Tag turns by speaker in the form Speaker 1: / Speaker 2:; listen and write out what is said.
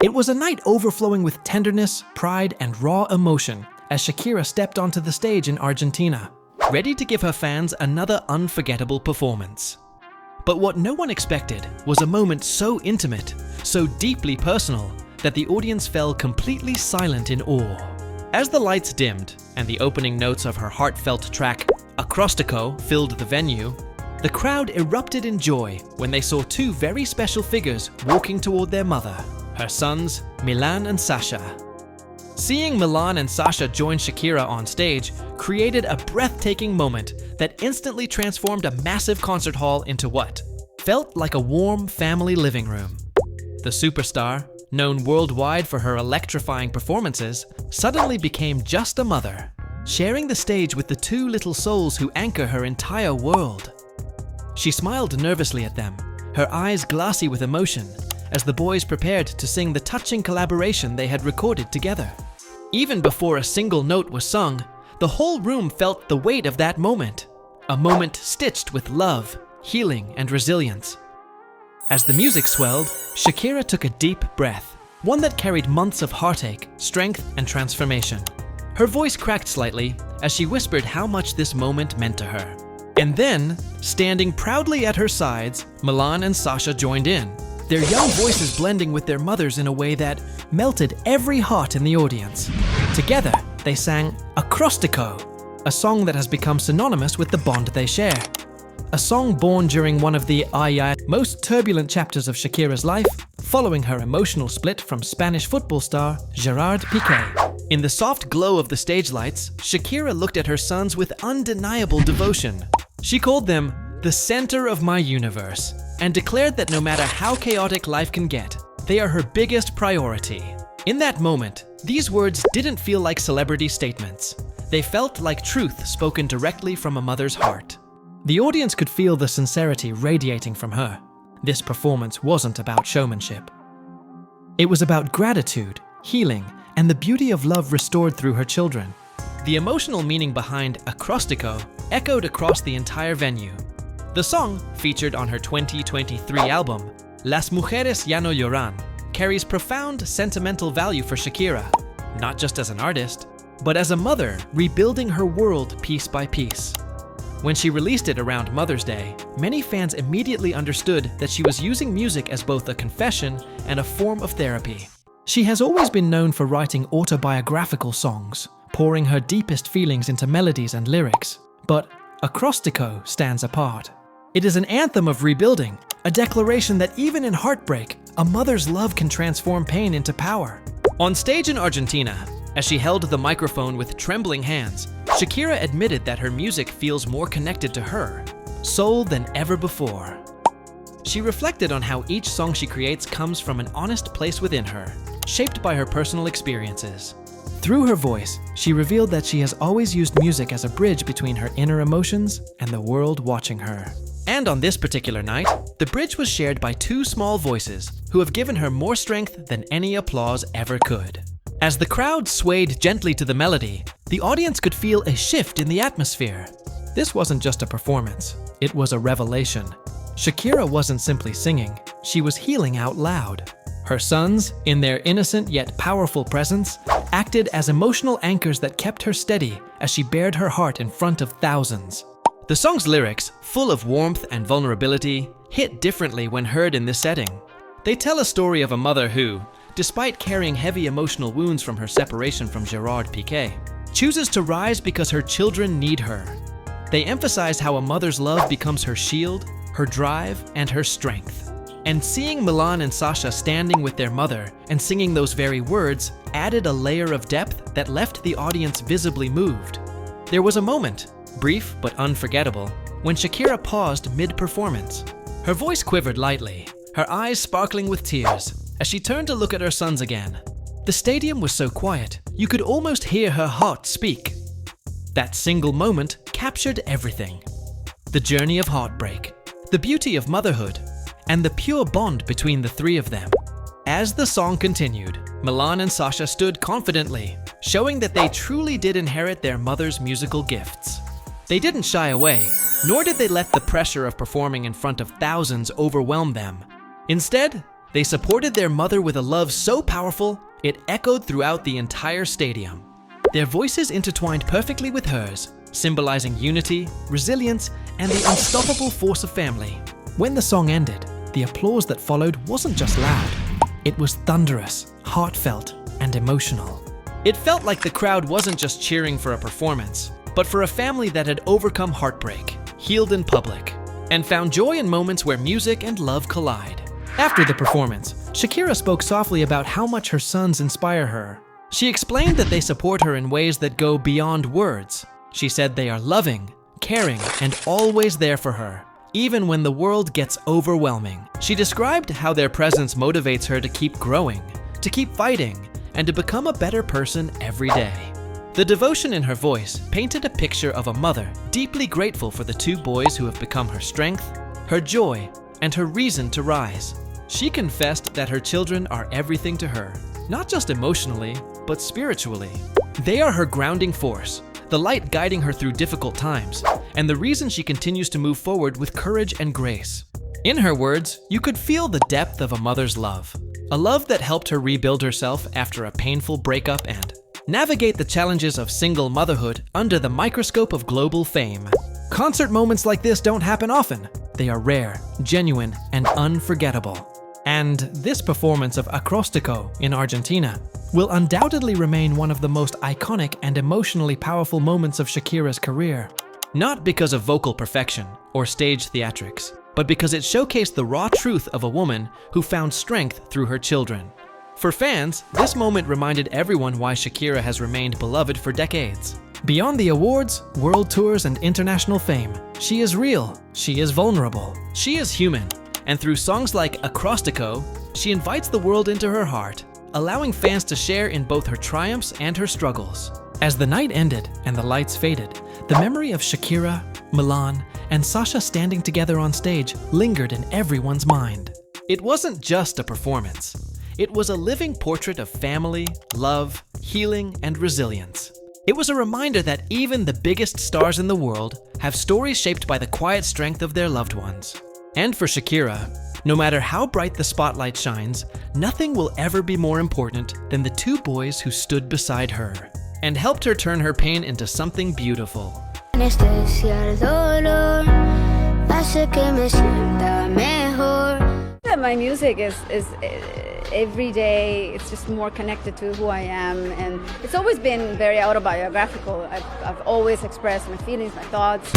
Speaker 1: It was a night overflowing with tenderness, pride, and raw emotion as Shakira stepped onto the stage in Argentina, ready to give her fans another unforgettable performance. But what no one expected was a moment so intimate, so deeply personal, that the audience fell completely silent in awe. As the lights dimmed and the opening notes of her heartfelt track, Acrostico, filled the venue, the crowd erupted in joy when they saw two very special figures walking toward their mother, her sons, Milan and Sasha. Seeing Milan and Sasha join Shakira on stage created a breathtaking moment that instantly transformed a massive concert hall into what felt like a warm family living room. The superstar, known worldwide for her electrifying performances, suddenly became just a mother, sharing the stage with the two little souls who anchor her entire world. She smiled nervously at them, her eyes glassy with emotion, as the boys prepared to sing the touching collaboration they had recorded together. Even before a single note was sung, the whole room felt the weight of that moment, a moment stitched with love, healing, and resilience. As the music swelled, Shakira took a deep breath, one that carried months of heartache, strength, and transformation. Her voice cracked slightly as she whispered how much this moment meant to her. And then, standing proudly at her sides, Milan and Sasha joined in, their young voices blending with their mothers in a way that melted every heart in the audience. Together, they sang Acrostico, a song that has become synonymous with the bond they share. A song born during one of the most turbulent chapters of Shakira's life, following her emotional split from Spanish football star Gerard Piqué. In the soft glow of the stage lights, Shakira looked at her sons with undeniable devotion. She called them the center of my universe, and declared that no matter how chaotic life can get, they are her biggest priority. In that moment, these words didn't feel like celebrity statements. They felt like truth spoken directly from a mother's heart. The audience could feel the sincerity radiating from her. This performance wasn't about showmanship. It was about gratitude, healing, and the beauty of love restored through her children. The emotional meaning behind Acrostico echoed across the entire venue. The song, featured on her 2023 album, Las Mujeres Ya No Lloran, carries profound sentimental value for Shakira, not just as an artist, but as a mother rebuilding her world piece by piece. When she released it around Mother's Day, many fans immediately understood that she was using music as both a confession and a form of therapy. She has always been known for writing autobiographical songs, pouring her deepest feelings into melodies and lyrics, but Acrostico stands apart. It is an anthem of rebuilding, a declaration that even in heartbreak, a mother's love can transform pain into power. On stage in Argentina, as she held the microphone with trembling hands, Shakira admitted that her music feels more connected to her soul than ever before. She reflected on how each song she creates comes from an honest place within her, shaped by her personal experiences. Through her voice, she revealed that she has always used music as a bridge between her inner emotions and the world watching her. And on this particular night, the bridge was shared by two small voices who have given her more strength than any applause ever could. As the crowd swayed gently to the melody, the audience could feel a shift in the atmosphere. This wasn't just a performance, it was a revelation. Shakira wasn't simply singing, she was healing out loud. Her sons, in their innocent yet powerful presence, acted as emotional anchors that kept her steady as she bared her heart in front of thousands. The song's lyrics, full of warmth and vulnerability, hit differently when heard in this setting. They tell a story of a mother who, despite carrying heavy emotional wounds from her separation from Gerard Piqué, chooses to rise because her children need her. They emphasize how a mother's love becomes her shield, her drive, and her strength. And seeing Milan and Sasha standing with their mother and singing those very words added a layer of depth that left the audience visibly moved. There was a moment, brief but unforgettable, when Shakira paused mid-performance. Her voice quivered lightly, her eyes sparkling with tears, as she turned to look at her sons again. The stadium was so quiet, you could almost hear her heart speak. That single moment captured everything. The journey of heartbreak, the beauty of motherhood, and the pure bond between the three of them. As the song continued, Milan and Sasha stood confidently, showing that they truly did inherit their mother's musical gifts. They didn't shy away, nor did they let the pressure of performing in front of thousands overwhelm them. Instead, They supported their mother with a love so powerful, it echoed throughout the entire stadium. Their voices intertwined perfectly with hers, symbolizing unity, resilience, and the unstoppable force of family. When the song ended, the applause that followed wasn't just loud. It was thunderous, heartfelt, and emotional. It felt like the crowd wasn't just cheering for a performance, but for a family that had overcome heartbreak, healed in public, and found joy in moments where music and love collide. After the performance, Shakira spoke softly about how much her sons inspire her. She explained that they support her in ways that go beyond words. She said they are loving, caring, and always there for her, even when the world gets overwhelming. She described how their presence motivates her to keep growing, to keep fighting, and to become a better person every day. The devotion in her voice painted a picture of a mother deeply grateful for the two boys who have become her strength, her joy, and her reason to rise. She confessed that her children are everything to her, not just emotionally, but spiritually. They are her grounding force, the light guiding her through difficult times, and the reason she continues to move forward with courage and grace. In her words, you could feel the depth of a mother's love, a love that helped her rebuild herself after a painful breakup and navigate the challenges of single motherhood under the microscope of global fame. Concert moments like this don't happen often. They are rare, genuine, and unforgettable. And this performance of Acrostico in Argentina will undoubtedly remain one of the most iconic and emotionally powerful moments of Shakira's career. Not because of vocal perfection or stage theatrics, but because it showcased the raw truth of a woman who found strength through her children. For fans, this moment reminded everyone why Shakira has remained beloved for decades. Beyond the awards, world tours, and international fame, she is real, she is vulnerable, she is human. And through songs like Acrostico, she invites the world into her heart, allowing fans to share in both her triumphs and her struggles. As the night ended and the lights faded, the memory of Shakira, Milan, and Sasha standing together on stage lingered in everyone's mind. It wasn't just a performance. It was a living portrait of family, love, healing, and resilience. It was a reminder that even the biggest stars in the world have stories shaped by the quiet strength of their loved ones. And for Shakira, no matter how bright the spotlight shines, nothing will ever be more important than the two boys who stood beside her and helped her turn her pain into something beautiful.
Speaker 2: My music is every day. It's just more connected to who I am, and it's always been very autobiographical. I've always expressed my feelings, my thoughts.